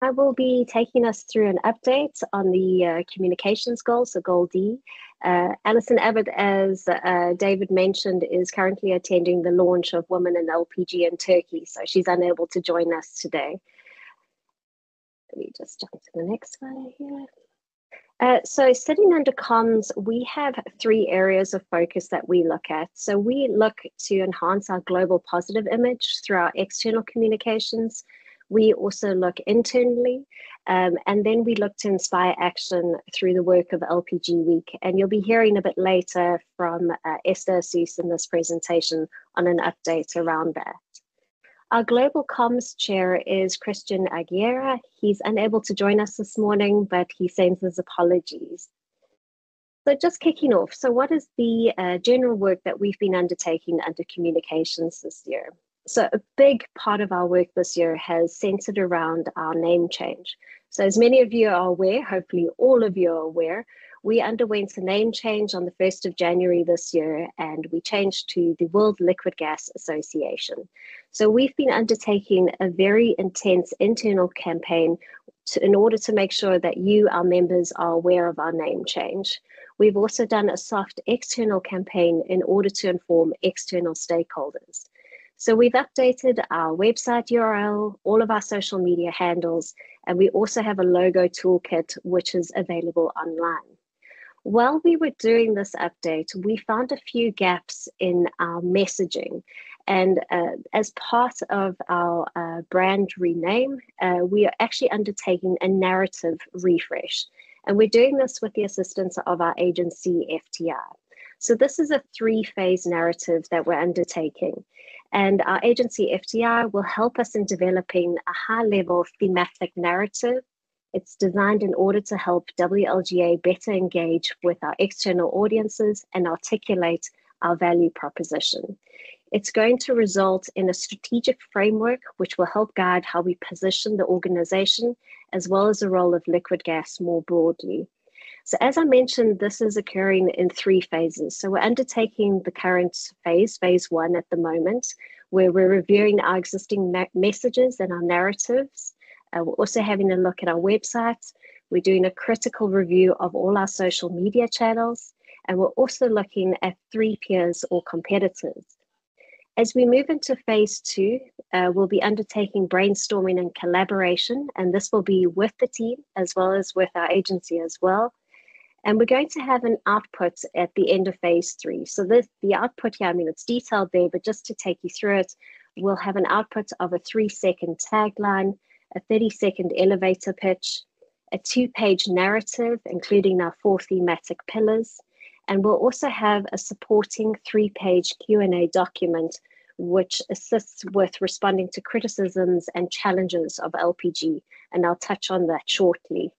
I will be taking us through an update on the communications goal, so Goal D. Alison Abbott, as David mentioned, is currently attending the launch of Women in LPG in Turkey, so she's unable to join us today. Let me just jump to the next slide here. So sitting under comms, we have 3 areas of focus that we look at. So we look to enhance our global positive image through our external communications. We also look internally, and then we look to inspire action through the work of LPG Week. And you'll be hearing a bit later from Esther Assis in this presentation on an update around that. Our Global Comms Chair is Christian Aguilera. He's unable to join us this morning, but he sends his apologies. So just kicking off, so what is the general work that we've been undertaking under communications this year? So a big part of our work this year has centered around our name change. So as many of you are aware, hopefully all of you are aware, we underwent a name change on the 1st of January this year, and we changed to the World Liquid Gas Association. So we've been undertaking a very intense internal campaign in order to make sure that you, our members, are aware of our name change. We've also done a soft external campaign in order to inform external stakeholders. So we've updated our website URL, all of our social media handles, and we also have a logo toolkit, which is available online. While we were doing this update, we found a few gaps in our messaging. And as part of our brand rename, we are actually undertaking a narrative refresh. And we're doing this with the assistance of our agency, FTI. So this is a 3-phase narrative that we're undertaking. And our agency, FTI, will help us in developing a high-level thematic narrative. It's designed in order to help WLGA better engage with our external audiences and articulate our value proposition. It's going to result in a strategic framework which will help guide how we position the organization, as well as the role of liquid gas more broadly. So as I mentioned, this is occurring in 3 phases. So we're undertaking the current phase 1 at the moment, where we're reviewing our existing messages and our narratives. We're also having a look at our website. We're doing a critical review of all our social media channels, and we're also looking at 3 peers or competitors. As we move into phase 2, we'll be undertaking brainstorming and collaboration, and this will be with the team as well as with our agency as well. And we're going to have an output at the end of phase 3. So the output here, I mean, it's detailed there, but just to take you through it, we'll have an output of a 3-second tagline, a 30-second elevator pitch, a 2-page narrative, including our 4 thematic pillars. And we'll also have a supporting 3-page Q&A document, which assists with responding to criticisms and challenges of LPG. And I'll touch on that shortly.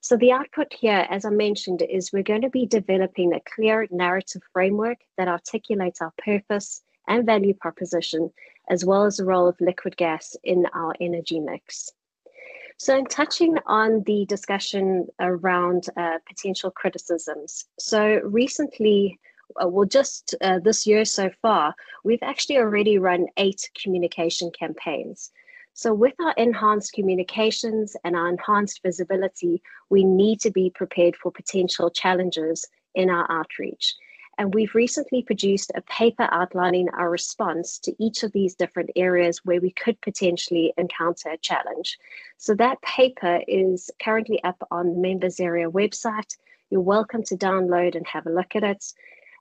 So the output here, as I mentioned, is we're going to be developing a clear narrative framework that articulates our purpose and value proposition, as well as the role of liquid gas in our energy mix. So in touching on the discussion around potential criticisms. So recently, just this year so far, we've actually already run 8 communication campaigns. So with our enhanced communications and our enhanced visibility, we need to be prepared for potential challenges in our outreach. And we've recently produced a paper outlining our response to each of these different areas where we could potentially encounter a challenge. So that paper is currently up on the members area website. You're welcome to download and have a look at it.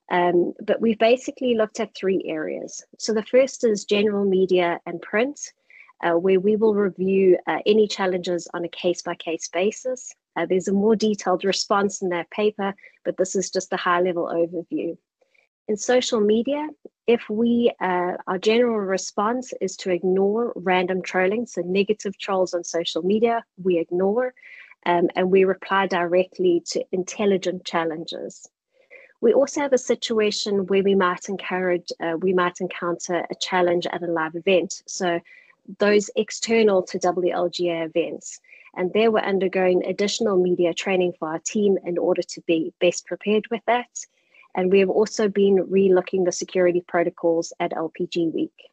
But we've basically looked at 3 areas. So the first is general media and print, where we will review any challenges on a case-by-case basis. There's a more detailed response in that paper, but this is just a high-level overview. In social media, our general response is to ignore random trolling, so negative trolls on social media, we ignore, and we reply directly to intelligent challenges. We also have a situation where we might encounter a challenge at a live event. So those external to WLGA events. And there we're undergoing additional media training for our team in order to be best prepared with that. And we have also been re-looking the security protocols at LPG Week.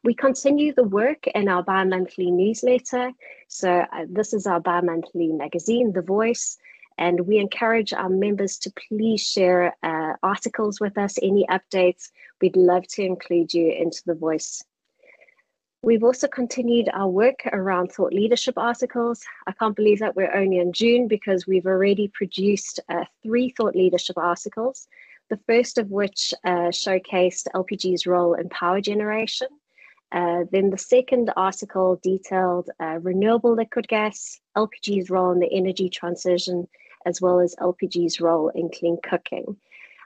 We continue the work in our bi-monthly newsletter. So this is our bi-monthly magazine, The Voice, and we encourage our members to please share articles with us, any updates. We'd love to include you into The Voice. We've also continued our work around thought leadership articles. I can't believe that we're only in June because we've already produced 3 thought leadership articles, the first of which showcased LPG's role in power generation. Then the second article detailed renewable liquid gas, LPG's role in the energy transition, as well as LPG's role in clean cooking.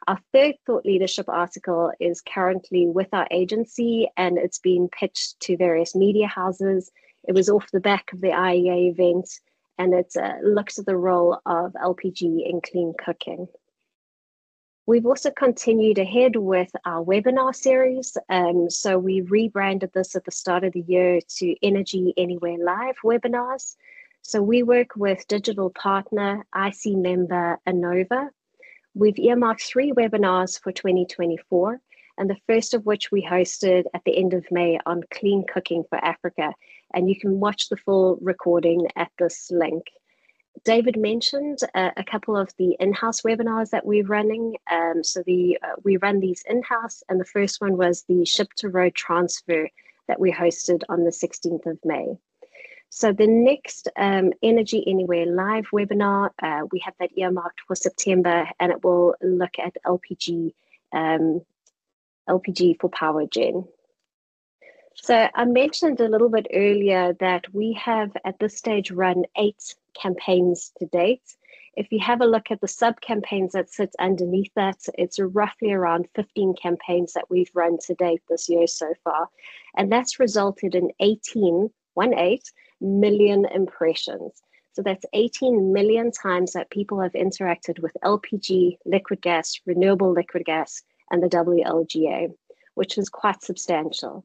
Our third thought leadership article is currently with our agency and it's been pitched to various media houses. It was off the back of the IEA event and it looks at the role of LPG in clean cooking. We've also continued ahead with our webinar series. So we rebranded this at the start of the year to Energy Anywhere Live webinars. So we work with digital partner, IC member Enova. We've earmarked 3 webinars for 2024, and the first of which we hosted at the end of May on clean cooking for Africa. And you can watch the full recording at this link. David mentioned a couple of the in-house webinars that we're running. We run these in-house, and the first one was the ship to road transfer that we hosted on the 16th of May. So the next Energy Anywhere Live webinar, we have that earmarked for September, and it will look at LPG for power gen. So I mentioned a little bit earlier that we have at this stage run 8 campaigns to date. If you have a look at the sub-campaigns that sit underneath that, it's roughly around 15 campaigns that we've run to date this year so far. And that's resulted in 18 million impressions. So that's 18 million times that people have interacted with LPG, liquid gas, renewable liquid gas, and the WLGA, which is quite substantial.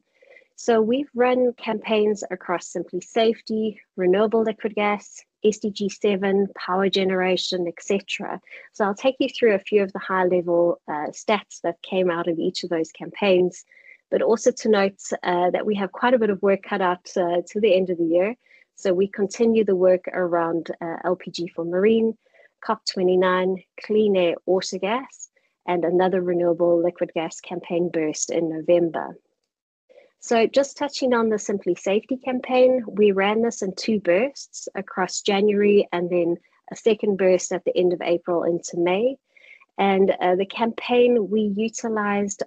So we've run campaigns across Simply Safety, renewable liquid gas, SDG 7, power generation, etc. So I'll take you through a few of the high-level stats that came out of each of those campaigns, but also to note that we have quite a bit of work cut out to the end of the year. So we continue the work around LPG for marine, COP29, clean air autogas, and another renewable liquid gas campaign burst in November. So just touching on the Simply Safety campaign, we ran this in 2 bursts across January and then a second burst at the end of April into May. And the campaign, we utilized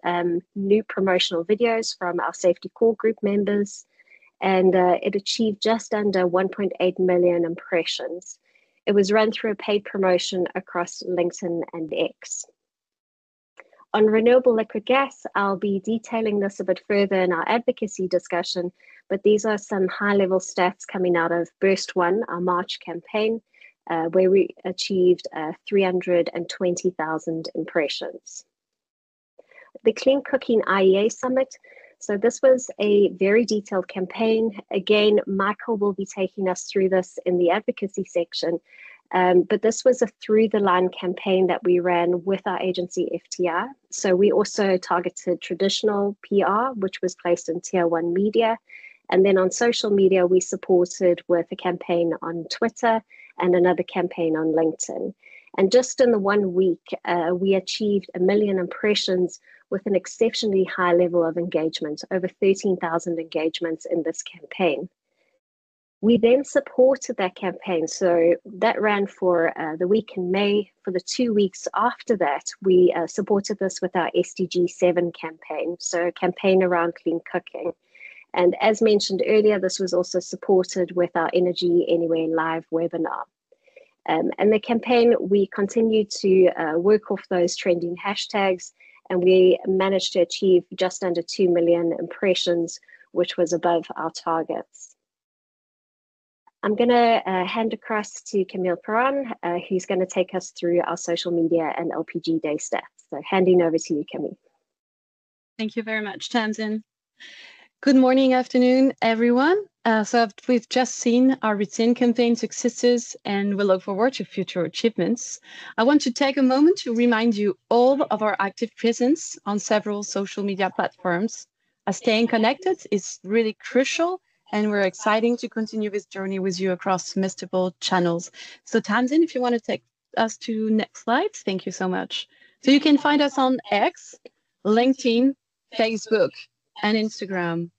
new promotional videos from our Safety Core Group members, and it achieved just under 1.8 million impressions. It was run through a paid promotion across LinkedIn and X. On renewable liquid gas, I'll be detailing this a bit further in our advocacy discussion, but these are some high-level stats coming out of Burst 1, our March campaign, where we achieved 320,000 impressions. The Clean Cooking IEA Summit. So this was a very detailed campaign. Again, Michael will be taking us through this in the advocacy section. But this was a through-the-line campaign that we ran with our agency FTI. So we also targeted traditional PR, which was placed in Tier 1 media. And then on social media, we supported with a campaign on Twitter and another campaign on LinkedIn. And just in the 1 week, we achieved 1 million impressions with an exceptionally high level of engagement, over 13,000 engagements in this campaign. We then supported that campaign. So that ran for the week in May. For the 2 weeks after that, we supported this with our SDG 7 campaign, so a campaign around clean cooking. And as mentioned earlier, this was also supported with our Energy Anywhere Live webinar. And the campaign, we continued to work off those trending hashtags, and we managed to achieve just under 2 million impressions, which was above our targets. I'm going to hand across to Camille Perron, who's going to take us through our social media and LPG Day stats. So handing over to you, Camille. Thank you very much, Tamsin. Good morning, afternoon, everyone. We've just seen our routine campaign successes, and we look forward to future achievements. I want to take a moment to remind you all of our active presence on several social media platforms. Staying connected is really crucial, and we're excited to continue this journey with you across multiple channels. So Tamsin, if you want to take us to next slides, thank you so much. So you can find us on X, LinkedIn, Facebook, and Instagram.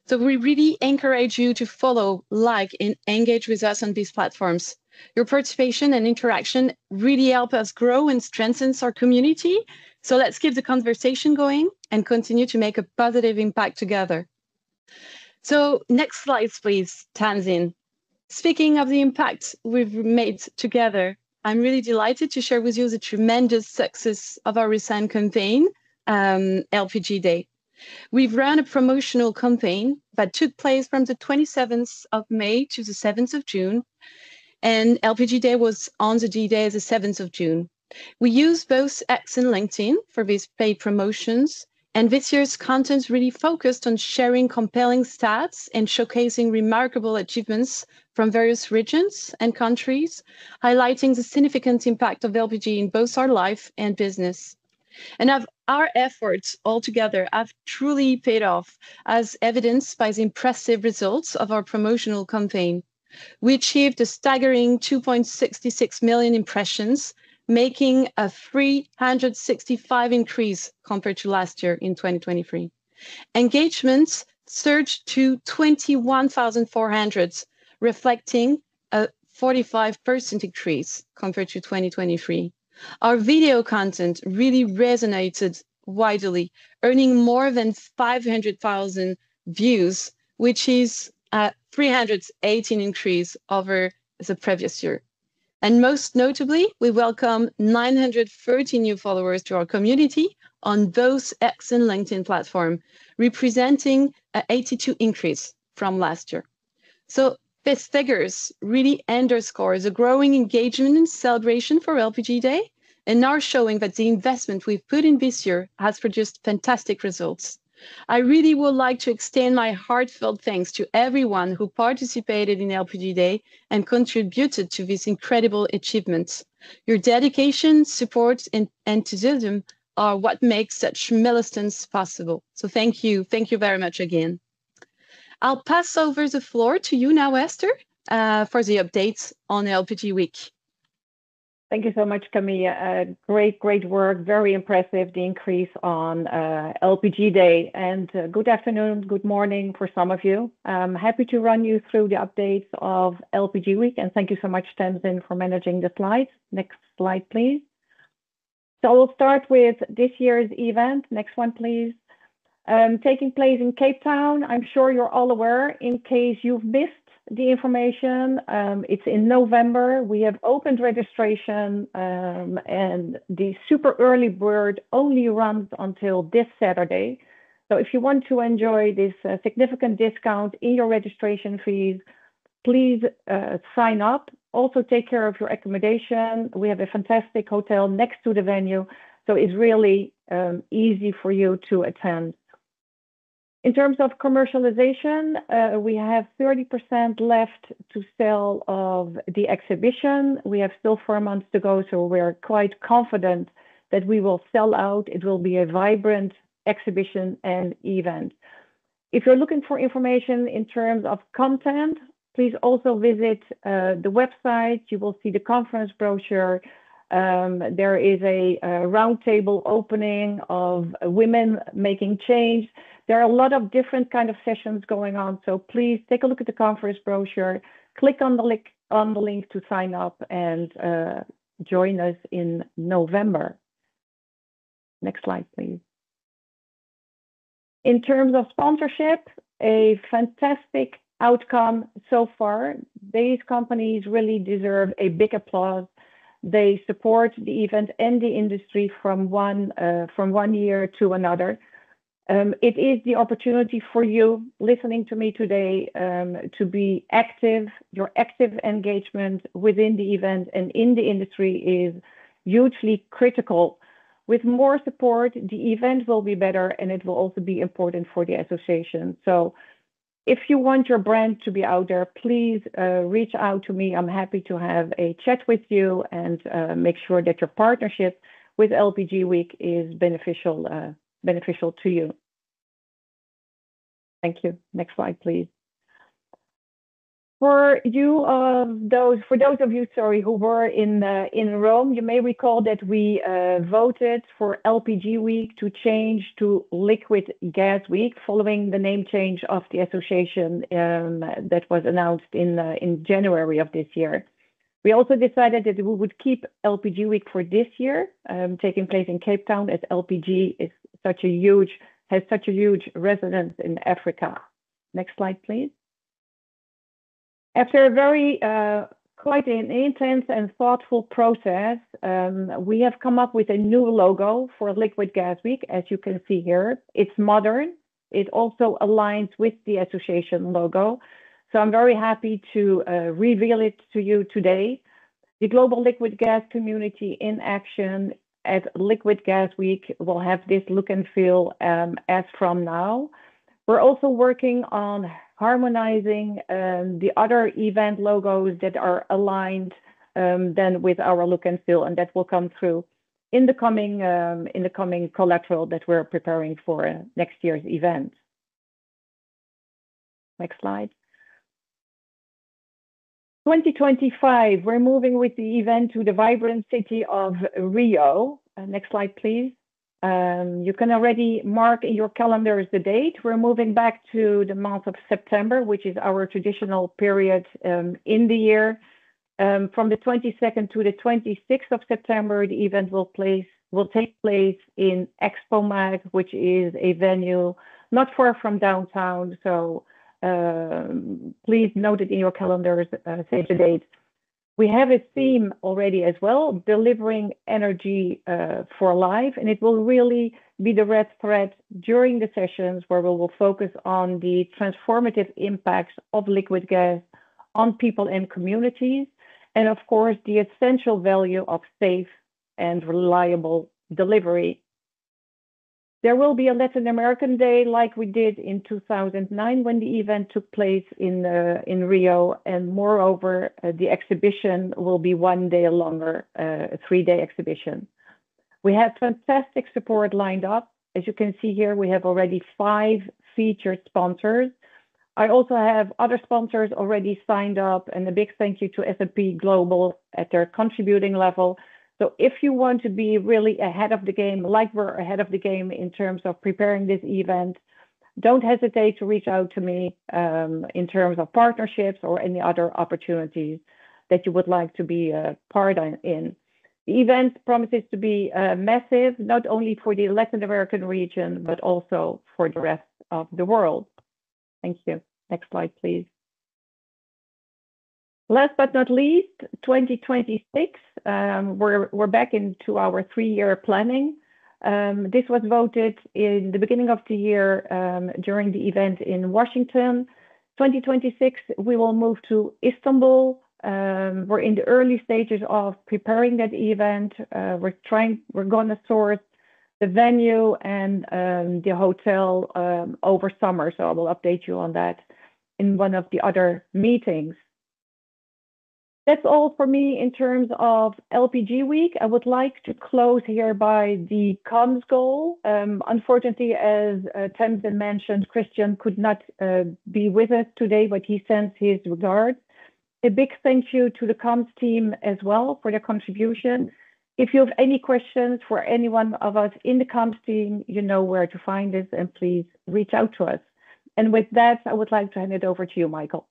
So we really encourage you to follow, like, and engage with us on these platforms. Your participation and interaction really help us grow and strengthen our community. So let's keep the conversation going and continue to make a positive impact together. So next slides, please, Tamsin. Speaking of the impact we've made together, I'm really delighted to share with you the tremendous success of our recent campaign, LPG Day. We've run a promotional campaign that took place from the 27th of May to the 7th of June, and LPG Day was on the D-Day, the 7th of June. We used both X and LinkedIn for these paid promotions, and this year's content really focused on sharing compelling stats and showcasing remarkable achievements from various regions and countries, highlighting the significant impact of LPG in both our life and business. And our efforts altogether have truly paid off, as evidenced by the impressive results of our promotional campaign. We achieved a staggering 2.66 million impressions, making a 365 increase compared to last year in 2023. Engagements surged to 21,400, reflecting a 45% increase compared to 2023. Our video content really resonated widely, earning more than 500,000 views, which is a 318 increase over the previous year. And most notably, we welcome 930 new followers to our community on both X and LinkedIn platform, representing an 82 increase from last year. So these figures really underscore the growing engagement and celebration for LPG Day, and are showing that the investment we've put in this year has produced fantastic results. I really would like to extend my heartfelt thanks to everyone who participated in LPG Day and contributed to these incredible achievements. Your dedication, support, and enthusiasm are what makes such milestones possible. So thank you. Thank you very much again. I'll pass over the floor to you now, Esther, for the updates on LPG Week. Thank you so much, Camille. Great work. Very impressive, the increase on LPG Day. And good afternoon, good morning for some of you. I'm happy to run you through the updates of LPG Week. And thank you so much, Tamsin, for managing the slides. Next slide, please. So we'll start with this year's event. Next one, please. Taking place in Cape Town. I'm sure you're all aware. In case you've missed the information, it's in November. We have opened registration, and the super early bird only runs until this Saturday. So if you want to enjoy this significant discount in your registration fees, please sign up. Also take care of your accommodation. We have a fantastic hotel next to the venue, so it's really easy for you to attend. In terms of commercialization, we have 30% left to sell of the exhibition. We have still 4 months to go, so we're quite confident that we will sell out. It will be a vibrant exhibition and event. If you're looking for information in terms of content, please also visit the website. You will see the conference brochure. There is a roundtable opening of women making change. There are a lot of different kind of sessions going on, so please take a look at the conference brochure, click on the link to sign up, and join us in November. Next slide, please. In terms of sponsorship, a fantastic outcome so far. These companies really deserve a big applause. They support the event and the industry from one year to another. It is the opportunity for you listening to me today to be active. Your active engagement within the event and in the industry is hugely critical. With more support, the event will be better, and it will also be important for the association. So if you want your brand to be out there, please reach out to me. I'm happy to have a chat with you and make sure that your partnership with LPG Week is beneficial to you. Thank you. Next slide, please. For those of you, who were in Rome, you may recall that we voted for LPG Week to change to Liquid Gas Week, following the name change of the association that was announced in January of this year. We also decided that we would keep LPG Week for this year, taking place in Cape Town, as LPG has such a huge resonance in Africa. Next slide, please. After a very quite an intense and thoughtful process, we have come up with a new logo for Liquid Gas Week, as you can see here. It's modern. It also aligns with the association logo. So I'm very happy to reveal it to you today. The Global Liquid Gas Community in action at Liquid Gas Week will have this look and feel as from now. We're also working on harmonizing the other event logos that are aligned then with our look and feel, and that will come through in the coming collateral that we're preparing for next year's event. Next slide. 2025, we're moving with the event to the vibrant city of Rio. Next slide, please. You can already mark in your calendars the date. We're moving back to the month of September, which is our traditional period in the year. From the 22nd to the 26th of September, the event will take place in ExpoMag, which is a venue not far from downtown. So please note it in your calendars, save the date. We have a theme already as well, delivering energy for life, and it will really be the red thread during the sessions, where we will focus on the transformative impacts of liquid gas on people and communities, and of course the essential value of safe and reliable delivery. There will be a Latin American Day like we did in 2009 when the event took place in Rio, and moreover, the exhibition will be 1 day longer, a 3-day exhibition. We have fantastic support lined up. As you can see here, we have already 5 featured sponsors. I also have other sponsors already signed up, and a big thank you to S&P Global at their contributing level. So if you want to be really ahead of the game, like we're ahead of the game in terms of preparing this event, don't hesitate to reach out to me in terms of partnerships or any other opportunities that you would like to be part in. The event promises to be massive, not only for the Latin American region, but also for the rest of the world. Thank you. Next slide, please. Last but not least, 2026, we're back into our 3-year planning. This was voted in the beginning of the year during the event in Washington. 2026, we will move to Istanbul. We're in the early stages of preparing that event. We're gonna source the venue and the hotel over summer, so I will update you on that in one of the other meetings. That's all for me in terms of LPG Week. I would like to close here by the comms goal. Unfortunately, as Tamsin mentioned, Christian could not be with us today, but he sends his regards. A big thank you to the comms team as well for their contribution. If you have any questions for any one of us in the comms team, you know where to find us, and please reach out to us. And with that, I would like to hand it over to you, Michael.